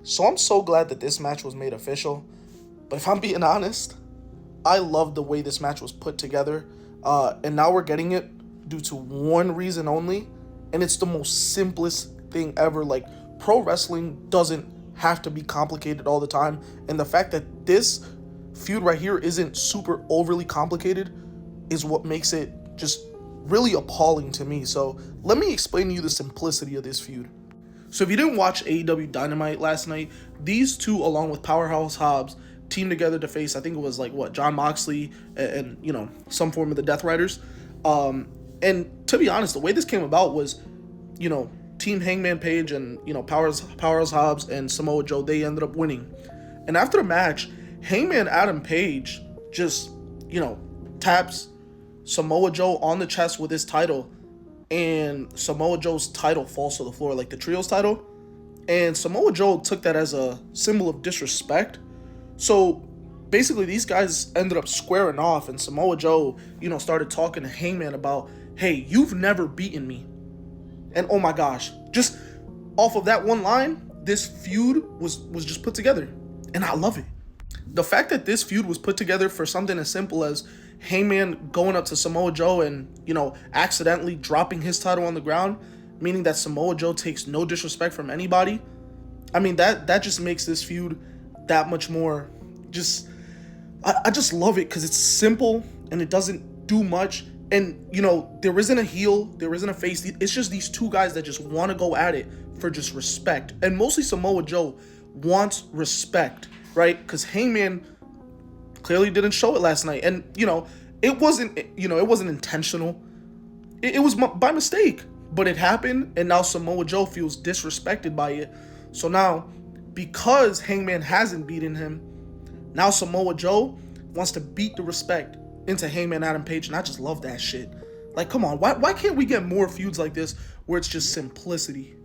So I'm so glad that this match was made official. But if I'm being honest, I love the way this match was put together. And now we're getting it due to one reason only. And it's the most simplest thing ever. Like, pro wrestling doesn't have to be complicated all the time. And the fact that this feud right here isn't super overly complicated is what makes it just really appalling to me. So let me explain to you the simplicity of this feud. So if you didn't watch AEW Dynamite last night, these two, along with Powerhouse Hobbs, teamed together to face, I think it was like what, Jon Moxley and you know, some form of the Death Riders. And to be honest, the way this came about was, you know, Team Hangman Page and, you know, Powerhouse Hobbs and Samoa Joe, they ended up winning. And after the match, Hangman Adam Page just, you know, taps Samoa Joe on the chest with his title, and Samoa Joe's title falls to the floor, like the trios title. And Samoa Joe took that as a symbol of disrespect. So basically these guys ended up squaring off, and Samoa Joe, you know, started talking to Hangman about, hey, you've never beaten me. And oh my gosh, just off of that one line, this feud was just put together. And I love it. The fact that this feud was put together for something as simple as Hangman going up to Samoa Joe and, you know, accidentally dropping his title on the ground, meaning that Samoa Joe takes no disrespect from anybody. I mean, that just makes this feud that much more just, I just love it because it's simple and it doesn't do much. And, you know, there isn't a heel, there isn't a face. It's just these two guys that just want to go at it for just respect. And mostly Samoa Joe wants respect, right? Because Hangman clearly didn't show it last night. And, you know, it wasn't intentional. It was by mistake. But it happened, and now Samoa Joe feels disrespected by it. So now, because Hangman hasn't beaten him, now Samoa Joe wants to beat the respect into Hangman Adam Page, and I just love that shit. Like, come on, why can't we get more feuds like this where it's just simplicity?